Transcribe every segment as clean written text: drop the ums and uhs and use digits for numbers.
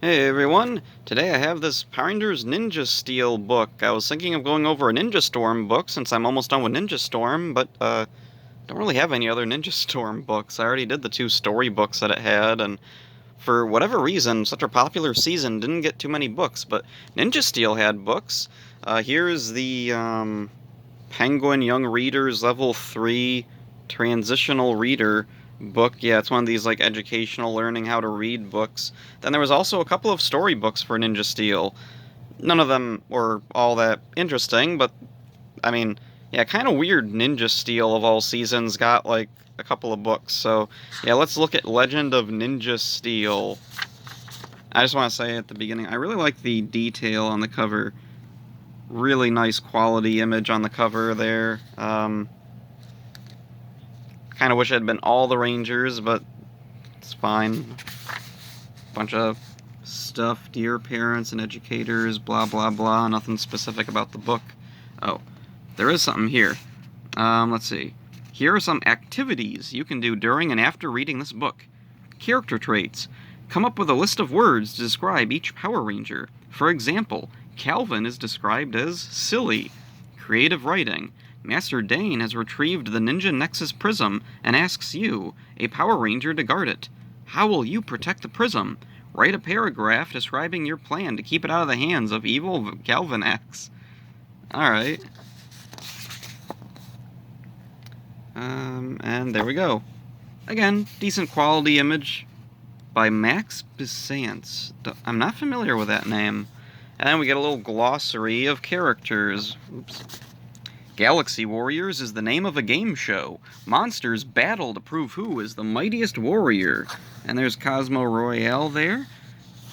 Hey everyone, today I have this Pinder's Ninja Steel book. I was thinking of going over a Ninja Storm book since I'm almost done with Ninja Storm, but don't really have any other Ninja Storm books. I already did the two story books that it had, and for whatever reason, such a popular season didn't get too many books, but Ninja Steel had books. Here's the Penguin Young Readers Level 3 Transitional Reader book. Yeah, it's one of these like educational learning how to read books. Then there was also a couple of story books for Ninja Steel. None of them were all that interesting, but I mean, yeah, kind of weird Ninja Steel of all seasons got like a couple of books. So, yeah, let's look at Legend of Ninja Steel. I just want to say at the beginning, I really like the detail on the cover. Really nice quality image on the cover there. Kind of wish it had been all the Rangers, but it's fine. Bunch of stuff, dear parents and educators, blah blah blah, nothing specific about the book. Oh, there is something here. Let's see. Here are some activities you can do during and after reading this book. Character traits. Come up with a list of words to describe each Power Ranger. For example, Calvin is described as silly. Creative writing. Master Dane has retrieved the Ninja Nexus Prism and asks you, a Power Ranger, to guard it. How will you protect the prism? Write a paragraph describing your plan to keep it out of the hands of evil Galvanax. Alright. And there we go. Again, decent quality image by Max Bissance. I'm not familiar with that name. And then we get a little glossary of characters. Oops. Galaxy Warriors is the name of a game show. Monsters battle to prove who is the mightiest warrior. And there's Cosmo Royale there.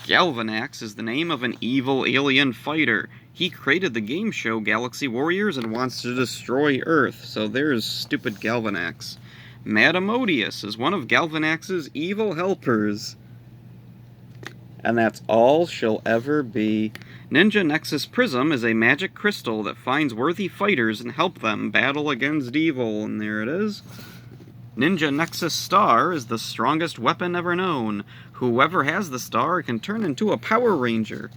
Galvanax is the name of an evil alien fighter. He created the game show Galaxy Warriors and wants to destroy Earth. So there's stupid Galvanax. Madamodius is one of Galvanax's evil helpers. And that's all she'll ever be. Ninja Nexus Prism is a magic crystal that finds worthy fighters and help them battle against evil, and there it is. Ninja Nexus Star is the strongest weapon ever known. Whoever has the star can turn into a Power Ranger.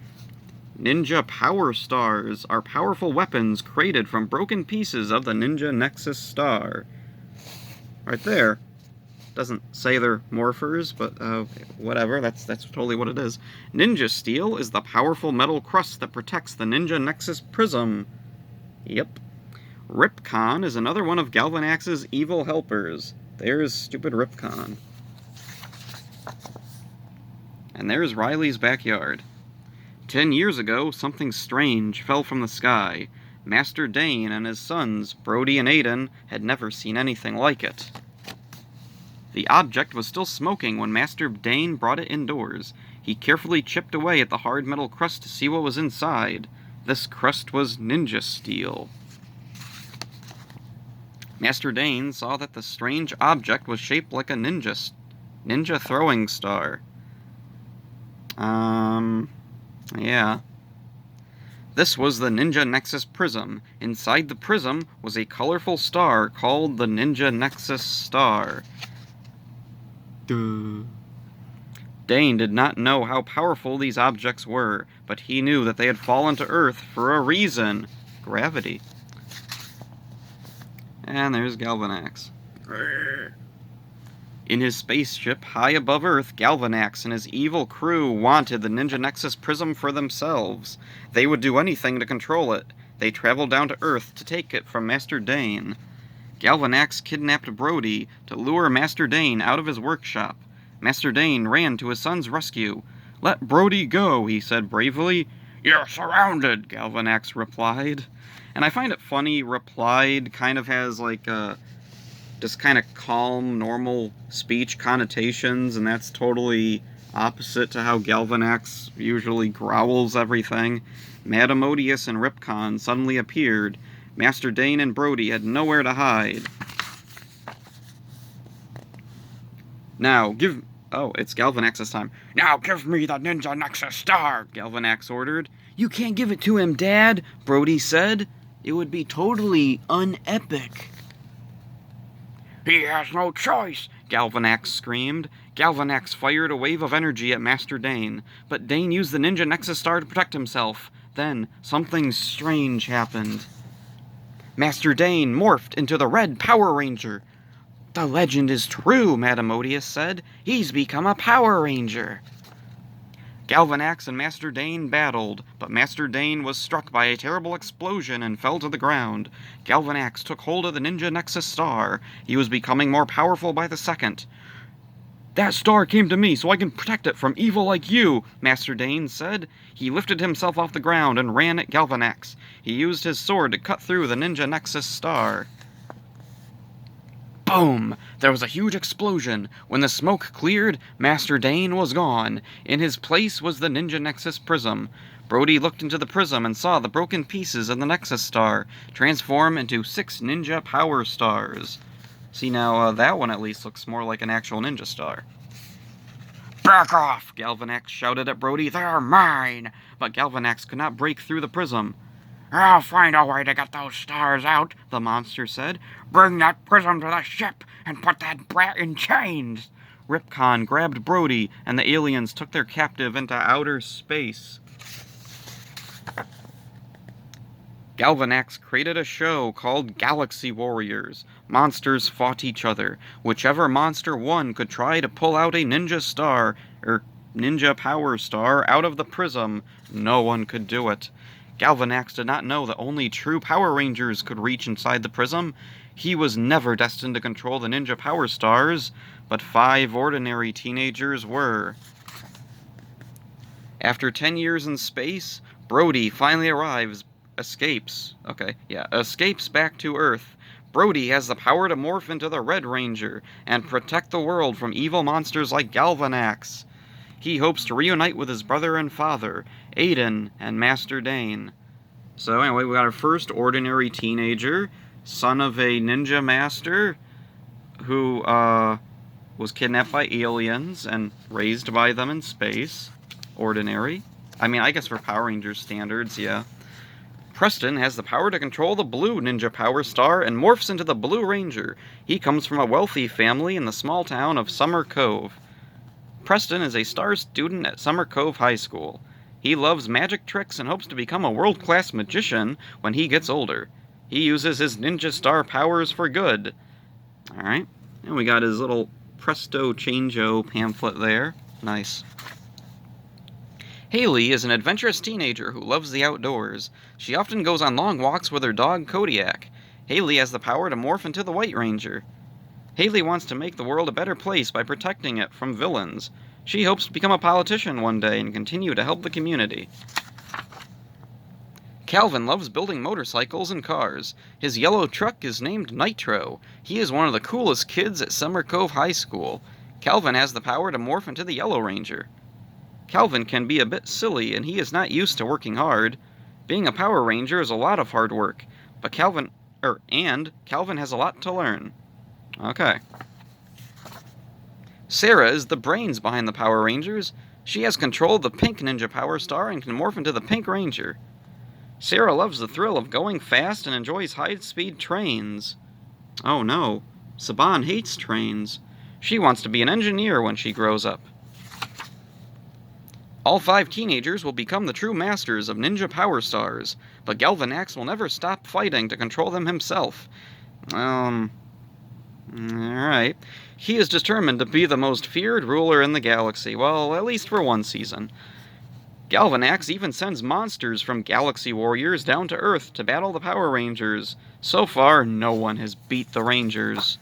Ninja Power Stars are powerful weapons created from broken pieces of the Ninja Nexus Star. Right there. Doesn't say they're morphers, but whatever, that's totally what it is. Ninja Steel is the powerful metal crust that protects the Ninja Nexus Prism. Yep. Ripcon is another one of Galvanax's evil helpers. There's stupid Ripcon. And there's Riley's backyard. 10 years ago, something strange fell from the sky. Master Dane and his sons, Brody and Aiden, had never seen anything like it. The object was still smoking when Master Dane brought it indoors. He carefully chipped away at the hard metal crust to see what was inside. This crust was Ninja Steel. Master Dane saw that the strange object was shaped like a ninja throwing star. Yeah. This was the Ninja Nexus Prism. Inside the prism was a colorful star called the Ninja Nexus Star. Duh. Dane did not know how powerful these objects were, but he knew that they had fallen to Earth for a reason. Gravity. And there's Galvanax. In his spaceship high above Earth, Galvanax and his evil crew wanted the Ninja Nexus Prism for themselves. They would do anything to control it. They traveled down to Earth to take it from Master Dane. Galvanax kidnapped Brody to lure Master Dane out of his workshop. Master Dane ran to his son's rescue. "Let Brody go," he said bravely. "You're surrounded," Galvanax replied. And I find it funny, replied kind of has like just kind of calm, normal speech connotations, and that's totally opposite to how Galvanax usually growls everything. Madamodius and Ripcon suddenly appeared. Master Dane and Brody had nowhere to hide. Oh, it's Galvanax's time. "Now give me the Ninja Nexus Star," Galvanax ordered. "You can't give it to him, Dad," Brody said. "It would be totally unepic." "He has no choice," Galvanax screamed. Galvanax fired a wave of energy at Master Dane, but Dane used the Ninja Nexus Star to protect himself. Then, something strange happened. Master Dane morphed into the Red Power Ranger. The legend is true, Madame Odious said. He's become a Power Ranger. Galvanax and Master Dane battled, but Master Dane was struck by a terrible explosion and fell to the ground. Galvanax took hold of the Ninja Nexus Star. He was becoming more powerful by the second. That star came to me so I can protect it from evil like you, Master Dane said. He lifted himself off the ground and ran at Galvanax. He used his sword to cut through the Ninja Nexus Star. Boom! There was a huge explosion. When the smoke cleared, Master Dane was gone. In his place was the Ninja Nexus Prism. Brody looked into the prism and saw the broken pieces of the Nexus Star transform into 6 Ninja Power Stars. See, now, that one at least looks more like an actual ninja star. Back off! Galvanax shouted at Brody. They're mine! But Galvanax could not break through the prism. I'll find a way to get those stars out, the monster said. Bring that prism to the ship and put that brat in chains. Ripcon grabbed Brody, and the aliens took their captive into outer space. Galvanax created a show called Galaxy Warriors. Monsters fought each other. Whichever monster won could try to pull out a ninja power star out of the prism. No one could do it. Galvanax did not know that only true Power Rangers could reach inside the prism. He was never destined to control the Ninja Power Stars, but 5 ordinary teenagers were. After 10 years in space, Brody finally escapes back to Earth. Brody has the power to morph into the Red Ranger and protect the world from evil monsters like Galvanax. He hopes to reunite with his brother and father, Aiden and Master Dane. So anyway, we got our first ordinary teenager, son of a ninja master, who was kidnapped by aliens and raised by them in space. Ordinary. I mean, I guess for Power Rangers standards, yeah. Preston has the power to control the blue Ninja Power Star and morphs into the Blue Ranger. He comes from a wealthy family in the small town of Summer Cove. Preston is a star student at Summer Cove High School. He loves magic tricks and hopes to become a world-class magician when he gets older. He uses his ninja star powers for good. Alright, and we got his little Presto Changeo pamphlet there. Nice. Haley is an adventurous teenager who loves the outdoors. She often goes on long walks with her dog Kodiak. Haley has the power to morph into the White Ranger. Haley wants to make the world a better place by protecting it from villains. She hopes to become a politician one day and continue to help the community. Calvin loves building motorcycles and cars. His yellow truck is named Nitro. He is one of the coolest kids at Summer Cove High School. Calvin has the power to morph into the Yellow Ranger. Calvin can be a bit silly, and he is not used to working hard. Being a Power Ranger is a lot of hard work, but Calvin has a lot to learn. Okay. Sarah is the brains behind the Power Rangers. She has control of the pink Ninja Power Star and can morph into the Pink Ranger. Sarah loves the thrill of going fast and enjoys high-speed trains. Oh no, Saban hates trains. She wants to be an engineer when she grows up. All 5 teenagers will become the true masters of Ninja Power Stars, but Galvanax will never stop fighting to control them himself. Alright. He is determined to be the most feared ruler in the galaxy, well, at least for one season. Galvanax even sends monsters from Galaxy Warriors down to Earth to battle the Power Rangers. So far, no one has beat the Rangers.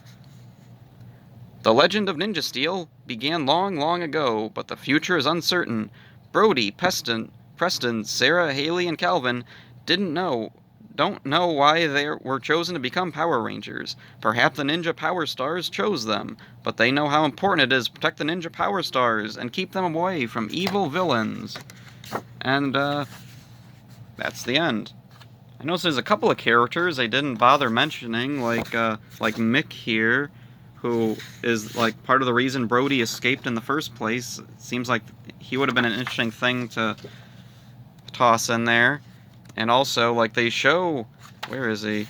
The legend of Ninja Steel began long, long ago, but the future is uncertain. Brody, Preston, Sarah, Haley, and Calvin don't know why they were chosen to become Power Rangers. Perhaps the Ninja Power Stars chose them, but they know how important it is to protect the Ninja Power Stars and keep them away from evil villains. And, that's the end. I noticed there's a couple of characters I didn't bother mentioning, like Mick here, who is, like, part of the reason Brody escaped in the first place. It seems like he would have been an interesting thing to toss in there. And also, like, they show... Where is he?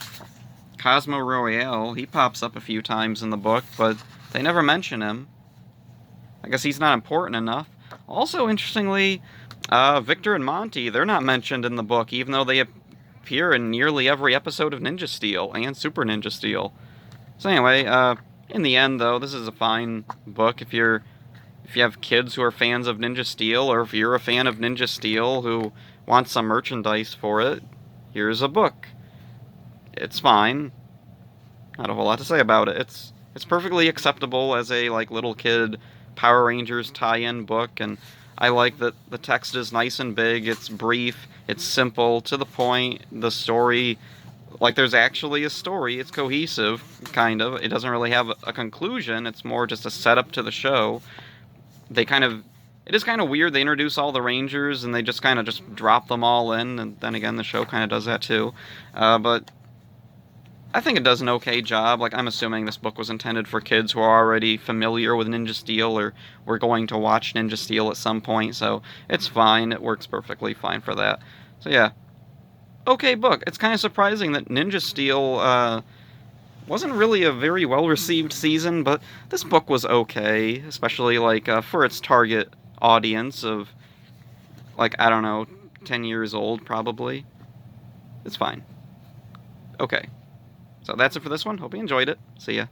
Cosmo Royale. He pops up a few times in the book, but they never mention him. I guess he's not important enough. Also, interestingly, Victor and Monty, they're not mentioned in the book, even though they appear in nearly every episode of Ninja Steel and Super Ninja Steel. So anyway, in the end, though, this is a fine book if you have kids who are fans of Ninja Steel, or if you're a fan of Ninja Steel who wants some merchandise for it. Here's a book. It's fine. Not a whole lot to say about it. It's perfectly acceptable as a little kid Power Rangers tie-in book, and I like that the text is nice and big. It's brief. It's simple, to the point. The story, there's actually a story. It's cohesive, kind of. It doesn't really have a conclusion. It's more just a setup to the show. It is kind of weird. They introduce all the Rangers and they just kind of just drop them all in, and then again, the show kind of does that too. But I think it does an okay job. I'm assuming this book was intended for kids who are already familiar with Ninja Steel or were going to watch Ninja Steel at some point, so it's fine. It works perfectly fine for that. So yeah, okay book. It's kind of surprising that Ninja Steel wasn't really a very well-received season, but this book was okay, especially for its target audience of I don't know, 10 years old probably. It's fine. Okay. So that's it for this one. Hope you enjoyed it. See ya.